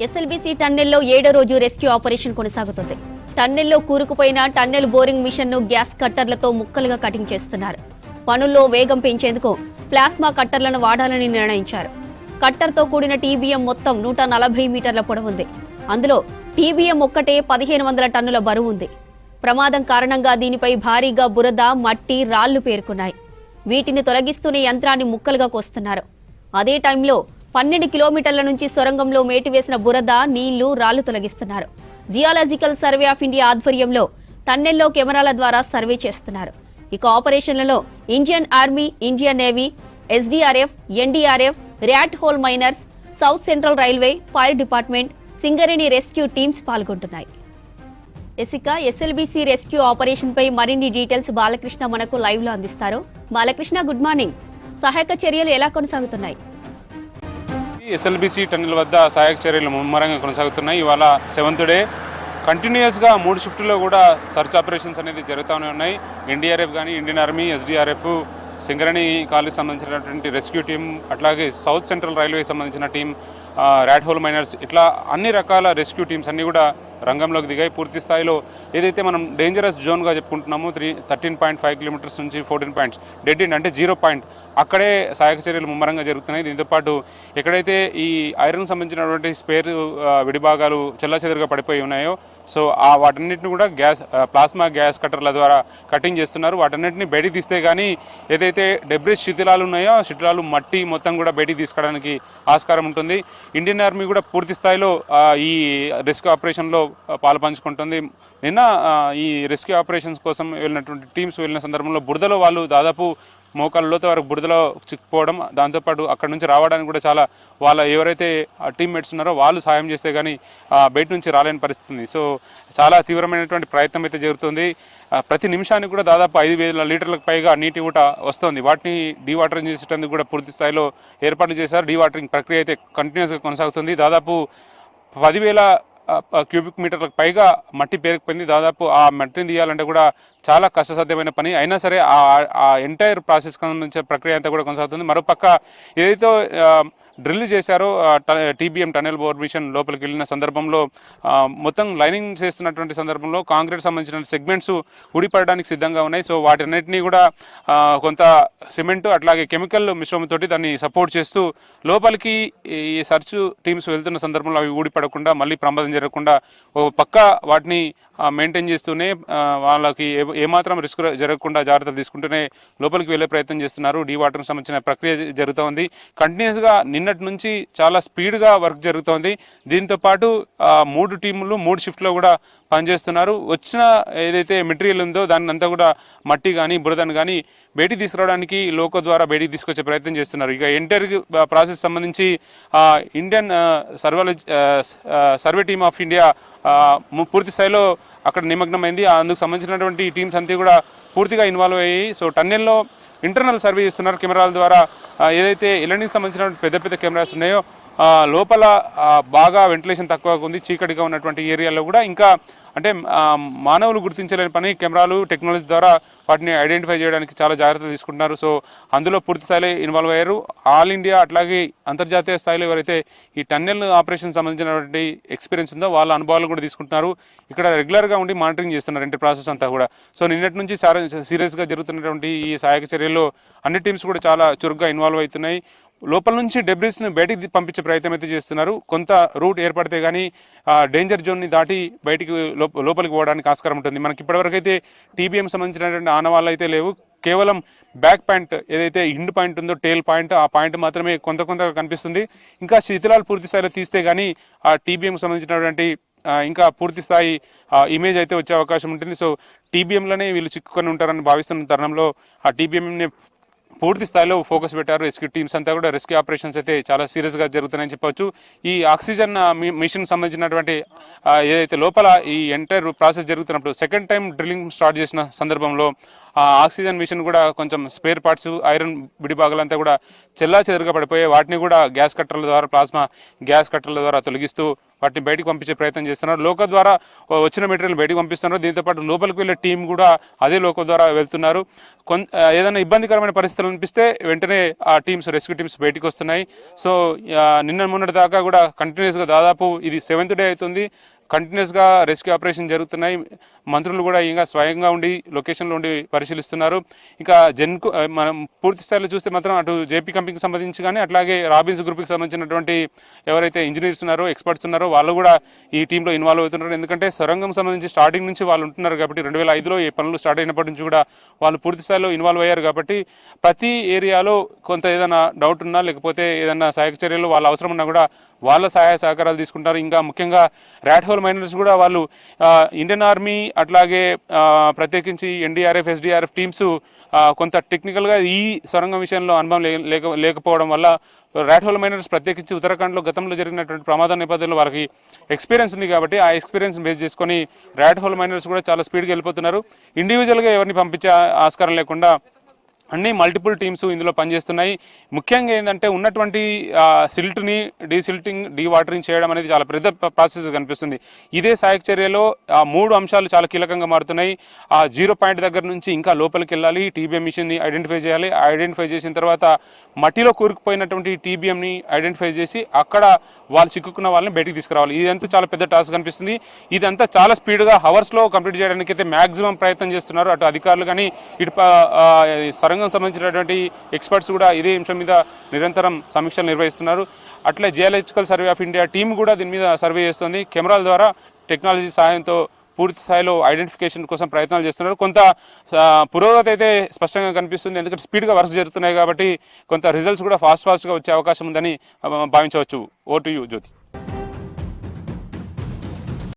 SLBC టన్నెల్లో 7వ రోజు rescue operation కొనసాగుతుంది. టన్నెల్లో కూరుకుపోయిన టన్నెల్ బోరింగ్ మిషన్ ను గ్యాస్ కట్టర్లతో ముక్కలుగా కటింగ్ చేస్తున్నారు. పనుల్లో వేగం పెంచేందుకు ప్లాస్మా కట్టర్లను వాడాలని నిర్ణయించారు. కట్టర్తో కూడిన టీబీఎం మొత్తం 140 మీటర్ల పొడవుంది. అందులో టీబీఎం ఒక్కటే 1500 టన్నుల బరువు ఉంది. ప్రమాదం కారణంగా దీనిపై భారీగా బురద, మట్టి, రాళ్లు పేరుకున్నాయి. వీటిని తొలగిస్తూనే యంత్రాన్ని ముక్కలుగా కోస్తున్నారు. అదే టైంలో 12 కిలోమీటర్ల నుంచి సొరంగంలో మేటివేసిన బురద, నీళ్లు, రాళ్లు తొలగిస్తున్నారు. జియాలజికల్ సర్వే ఆఫ్ ఇండియా ఆధ్వర్యంలో టన్నెల్లో కెమెరాల ద్వారా సర్వే చేస్తున్నారు. ఇక ఆపరేషన్లలో Indian army, Indian navy, SDRF, NDRF, rat hole miners, south central railway, fire department, Singareni rescue teams పాల్గొంటున్నాయి. ఇక ఎస్ఎల్బీసీ రెస్క్యూ ఆపరేషన్ పై మరిన్ని డీటెయిల్స్ బాలకృష్ణ మనకు లైవ్ లో అందిస్తారు. Balakrishna, good morning. సహాయక చర్యలు ఎలా కొనసాగుతున్నాయి? ఎస్ఎల్బీసీ టన్నెల్ వద్ద సహాయక చర్యలు ముమ్మరంగా కొనసాగుతున్నాయి. ఇవాళ 7th డే కంటిన్యూస్గా 3 షిఫ్ట్లో కూడా సర్చ్ ఆపరేషన్స్ అనేది జరుగుతూనే ఉన్నాయి. ఎన్డీఆర్ఎఫ్ కానీ, Indian army, SDRF, Singareni college సంబంధించినటువంటి రెస్క్యూ టీం, అట్లాగే సౌత్ సెంట్రల్ రైల్వే సంబంధించిన టీం, ర్యాట్ హోల్ మైనర్స్, ఇట్లా అన్ని రకాల రెస్క్యూ టీమ్స్ అన్నీ కూడా రంగంలోకి దిగాయి. పూర్తి స్థాయిలో ఏదైతే మనం డేంజరస్ జోన్గా చెప్పుకుంటున్నామో 13.5 కిలోమీటర్స్ నుంచి 14 పాయింట్స్ డెడ్ ఎండ్ అంటే 0 పాయింట్, అక్కడే సహాయక చర్యలు ముమ్మరంగా జరుగుతున్నాయి. దీంతోపాటు ఎక్కడైతే ఈ ఐరన్ సంబంధించినటువంటి స్పేర్ విడిభాగాలు చెల్లాచెదరుగా పడిపోయి ఉన్నాయో, సో వాటన్నిటిని కూడా ప్లాస్మా గ్యాస్ కట్టర్ల ద్వారా కటింగ్ చేస్తున్నారు. వాటన్నిటిని బయటికి తీస్తే కానీ ఏదైతే డెబ్రిస్ శిథిలాలు ఉన్నాయో ఆ శిథిలాలు, మట్టి మొత్తం కూడా బయటికి తీసుకోవడానికి ఆస్కారం ఉంటుంది. ఇండియన్ ఆర్మీ కూడా పూర్తి స్థాయిలో ఈ రెస్క్యూ ఆపరేషన్లో పాలు పంచుకుంటుంది. నిన్న ఈ రెస్క్యూ ఆపరేషన్స్ కోసం వెళ్ళినటువంటి టీమ్స్ వెళ్ళిన సందర్భంలో బురదలో వాళ్ళు దాదాపు మోకాళ్ళ లోతు వరకు బురదలో చిక్కుపోవడం, దాంతోపాటు అక్కడ నుంచి రావడానికి కూడా చాలా వాళ్ళ ఎవరైతే టీమ్మేట్స్ ఉన్నారో వాళ్ళు సాయం చేస్తే కానీ బయట నుంచి రాలేని పరిస్థితి ఉంది. సో చాలా తీవ్రమైనటువంటి ప్రయత్నం అయితే జరుగుతుంది. ప్రతి నిమిషానికి కూడా దాదాపు 5000 లీటర్లకు పైగా నీటి ఊట వస్తుంది. వాటిని డీవాటరింగ్ చేసేటందుకు కూడా పూర్తి స్థాయిలో ఏర్పాట్లు చేశారు. డీవాటరింగ్ ప్రక్రియ అయితే కంటిన్యూస్గా కొనసాగుతుంది. దాదాపు 10,000 క్యూబిక్ మీటర్లకు పైగా మట్టి పేరుకుపోయింది. దాదాపు ఆ మట్టిని తీయాలంటే కూడా చాలా కష్టసాధ్యమైన పని. అయినా సరే ఆ ఎంటైర్ ప్రాసెస్ సంబంధించిన ప్రక్రియ అంతా కూడా కొనసాగుతుంది. మరోపక్క ఏదైతే డ్రిల్ చేశారో టీబీఎం టనెల్ బోర్ మిషన్ లోపలికి వెళ్ళిన సందర్భంలో మొత్తం లైనింగ్ చేస్తున్నటువంటి సందర్భంలో కాంక్రీట్ సంబంధించిన సెగ్మెంట్స్ ఊడిపడడానికి సిద్ధంగా ఉన్నాయి. సో వాటన్నిటినీ కూడా కొంత సిమెంట్ అట్లాగే కెమికల్ మిశ్రమంతో దాన్ని సపోర్ట్ చేస్తూ లోపలికి ఈ సర్చ్ టీమ్స్ వెళ్తున్న సందర్భంలో అవి ఊడిపడకుండా, మళ్ళీ ప్రమాదం జరగకుండా ఓ పక్క వాటిని మెయింటైన్ చేస్తూనే వాళ్ళకి ఏమాత్రం రిస్క్ జరగకుండా జాగ్రత్తలు తీసుకుంటూనే లోపలికి వెళ్ళే ప్రయత్నం చేస్తున్నారు. డీవాటర్కి సంబంధించిన ప్రక్రియ జరుగుతూ ఉంది. కంటిన్యూస్గా నిన్నటి నుంచి చాలా స్పీడ్గా వర్క్ జరుగుతోంది. దీంతోపాటు 3 టీములు 3 షిఫ్ట్లో కూడా పనిచేస్తున్నారు. వచ్చిన ఏదైతే మెటీరియల్ ఉందో దాన్ని అంతా కూడా మట్టి కానీ, బురదను కానీ బయటికి తీసుకురావడానికి లోకో ద్వారా బయటికి తీసుకొచ్చే ప్రయత్నం చేస్తున్నారు. ఇక ఎంటర్ ప్రాసెస్ సంబంధించి Indian survey team of India పూర్తి స్థాయిలో అక్కడ నిమగ్నమైంది. అందుకు సంబంధించినటువంటి టీమ్స్ అంతా కూడా పూర్తిగా ఇన్వాల్వ్ అయ్యి సో టన్నెల్లో ఇంటర్నల్ సర్వే చేస్తున్నారు కెమెరాల ద్వారా. ఏదైతే ఎల్ఎన్టీకి సంబంధించిన పెద్ద పెద్ద కెమెరాస్ ఉన్నాయో లోపల బాగా వెంటిలేషన్ తక్కువగా ఉంది. చీకటిగా ఉన్నటువంటి ఏరియాలో కూడా ఇంకా అంటే మానవులు గుర్తించలేని పని కెమెరాలు టెక్నాలజీ ద్వారా వాటిని ఐడెంటిఫై చేయడానికి చాలా జాగ్రత్తలు తీసుకుంటున్నారు. సో అందులో పూర్తి స్థాయిలో ఇన్వాల్వ్ అయ్యారు. ఆల్ ఇండియా అట్లాగే అంతర్జాతీయ స్థాయిలో ఎవరైతే ఈ టన్నెల్ ఆపరేషన్ సంబంధించినటువంటి ఎక్స్పీరియన్స్ ఉందో వాళ్ళ అనుభవాలు కూడా తీసుకుంటున్నారు. ఇక్కడ రెగ్యులర్గా ఉండి మానిటరింగ్ చేస్తున్నారు ఇంటి ప్రాసెస్ అంతా కూడా. సో నిన్నటి నుంచి సీరియస్గా జరుగుతున్నటువంటి ఈ సహాయక చర్యల్లో అన్ని టీమ్స్ కూడా చాలా చురుగ్గా ఇన్వాల్వ్ అవుతున్నాయి. లోపల నుంచి డెబ్రిస్ని బయటికి పంపించే ప్రయత్నం అయితే చేస్తున్నారు. కొంత రూట్ ఏర్పడితే కానీ డేంజర్ జోన్ని దాటి బయటికి లోపలికి పోవడానికి ఆస్కారం ఉంటుంది. మనకి ఇప్పటివరకు అయితే టీబీఎం సంబంధించినటువంటి ఆనవాళ్ళు అయితే లేవు. కేవలం బ్యాక్ పాయింట్ ఏదైతే హిండ్ పాయింట్ ఉందో, టేల్ పాయింట్, ఆ పాయింట్ మాత్రమే కొంత కనిపిస్తుంది. ఇంకా శిథిలాలు పూర్తి స్థాయిలో తీస్తే కానీ ఆ టీబీఎం సంబంధించినటువంటి ఇంకా పూర్తి స్థాయి ఇమేజ్ అయితే వచ్చే అవకాశం ఉంటుంది. సో టీబీఎంలోనే వీళ్ళు చిక్కుకొని ఉంటారని భావిస్తున్న తరుణంలో ఆ టీబీఎంని పూర్తి స్థాయిలో ఫోకస్ పెట్టారు. రెస్క్యూ టీమ్స్ అంతా కూడా రెస్క్యూ ఆపరేషన్స్ అయితే చాలా సీరియస్గా జరుగుతున్నాయని చెప్పవచ్చు. ఈ ఆక్సిజన్ మిషన్ సంబంధించినటువంటి ఏదైతే లోపల ఈ ఎంటైర్ ప్రాసెస్ జరుగుతున్నప్పుడు సెకండ్ టైం డ్రిల్లింగ్ స్టార్ట్ చేసిన సందర్భంలో ఆక్సిజన్ మిషన్ కూడా కొంచెం స్పేర్ పార్ట్స్, ఐరన్ విడిభాగాలంతా కూడా చెల్లా చెదరుగా పడిపోయాయి. వాటిని కూడా గ్యాస్ కట్టర్ల ద్వారా, ప్లాస్మా గ్యాస్ కట్టర్ల ద్వారా తొలగిస్తూ వాటిని బయటికి పంపించే ప్రయత్నం చేస్తున్నారు. లోకో ద్వారా వచ్చిన మెటీరియల్ బయటికి పంపిస్తున్నారు. దీంతోపాటు లోపలికి వెళ్ళే టీం కూడా అదే లోకో ద్వారా వెళ్తున్నారు. ఏదైనా ఇబ్బందికరమైన పరిస్థితులు అనిపిస్తే వెంటనే ఆ టీమ్స్, రెస్క్యూ టీమ్స్ బయటికి వస్తున్నాయి. సో నిన్న మొన్నటి దాకా కూడా కంటిన్యూస్గా దాదాపు ఇది 7th డే అవుతుంది. కంటిన్యూస్గా రెస్క్యూ ఆపరేషన్ జరుగుతున్నాయి. మంత్రులు కూడా ఇంకా స్వయంగా ఉండి లొకేషన్లో ఉండి పరిశీలిస్తున్నారు. ఇంకా మనం పూర్తి స్థాయిలో చూస్తే మాత్రం అటు జేపీ కంపెనీకి సంబంధించి కానీ అట్లాగే రాబిన్స్ గ్రూప్కి సంబంధించినటువంటి ఎవరైతే ఇంజనీర్స్ ఉన్నారో, ఎక్స్పర్ట్స్ ఉన్నారో వాళ్ళు కూడా ఈ టీంలో ఇన్వాల్వ్ అవుతున్నారు. ఎందుకంటే సొరంగం సంబంధించి స్టార్టింగ్ నుంచి వాళ్ళు ఉంటున్నారు కాబట్టి 2005లో ఈ పనులు స్టార్ట్ అయినప్పటి నుంచి కూడా వాళ్ళు పూర్తి స్థాయిలో ఇన్వాల్వ్ అయ్యారు. కాబట్టి ప్రతి ఏరియాలో కొంత ఏదైనా డౌట్ ఉన్నా లేకపోతే ఏదైనా సహాయక చర్యలు వాళ్ళ అవసరం ఉన్నా కూడా వాళ్ళ సహాయ సహకారాలు తీసుకుంటారు. ఇంకా ముఖ్యంగా ర్యాట్ హోల్ మైనర్స్ కూడా వాళ్ళు ఇండియన్ ఆర్మీ అట్లాగే ప్రత్యేకించి ఎన్డీఆర్ఎఫ్, ఎస్డీఆర్ఎఫ్ టీమ్స్ కొంత టెక్నికల్గా ఈ సొరంగం విషయంలో అనుభవం లేకపోవడం వల్ల ర్యాట్ హోల్ మైనర్స్ ప్రత్యేకించి ఉత్తరాఖండ్లో గతంలో జరిగినటువంటి ప్రమాద నేపథ్యంలో వాళ్ళకి ఎక్స్పీరియన్స్ ఉంది కాబట్టి ఆ ఎక్స్పీరియన్స్ బేస్ చేసుకొని ర్యాట్ హోల్ మైనర్స్ కూడా చాలా స్పీడ్గా వెళ్ళిపోతున్నారు. ఇండివిజువల్గా ఎవరిని పంపించే ఆస్కారం లేకుండా అన్ని మల్టిపుల్ టీమ్స్ ఇందులో పనిచేస్తున్నాయి. ముఖ్యంగా ఏంటంటే ఉన్నటువంటి సిల్ట్ని డీవాటరింగ్ చేయడం అనేది చాలా పెద్ద ప్రాసెస్ కనిపిస్తుంది. ఇదే సహాయక చర్యలో 3 అంశాలు చాలా కీలకంగా మారుతున్నాయి. ఆ 0 పాయింట్ దగ్గర నుంచి ఇంకా లోపలికి వెళ్ళాలి, టీబీఎం మిషన్ని ఐడెంటిఫై చేయాలి. ఐడెంటిఫై చేసిన తర్వాత మట్టిలో కూరుకుపోయినటువంటి టీబీఎంని ఐడెంటిఫై చేసి అక్కడ వాళ్ళు చిక్కుకున్న వాళ్ళని బయటికి తీసుకురావాలి. ఇదంతా చాలా పెద్ద టాస్క్ కనిపిస్తుంది. ఇదంతా చాలా స్పీడ్గా హవర్స్లో కంప్లీట్ చేయడానికి అయితే మ్యాక్సిమం ప్రయత్నం చేస్తున్నారు అటు అధికారులు కానీ ఇటు సొరంగం సంబంధించినటువంటి ఎక్స్పర్ట్స్ కూడా ఇదే అంశం మీద నిరంతరం సమీక్షలు నిర్వహిస్తున్నారు. అట్లే geological survey of India team కూడా దీని మీద సర్వే చేస్తుంది. కెమెరాల ద్వారా టెక్నాలజీ సహాయంతో పూర్తి స్థాయిలో ఐడెంటిఫికేషన్ కోసం ప్రయత్నాలు చేస్తున్నారు. కొంత పురోగతి అయితే స్పష్టంగా కనిపిస్తుంది. ఎందుకంటే స్పీడ్గా వర్క్స్ జరుగుతున్నాయి కాబట్టి కొంత రిజల్ట్స్ కూడా ఫాస్ట్గా వచ్చే అవకాశం ఉందని భావించవచ్చు. ఓ టు యూ జ్యోతి.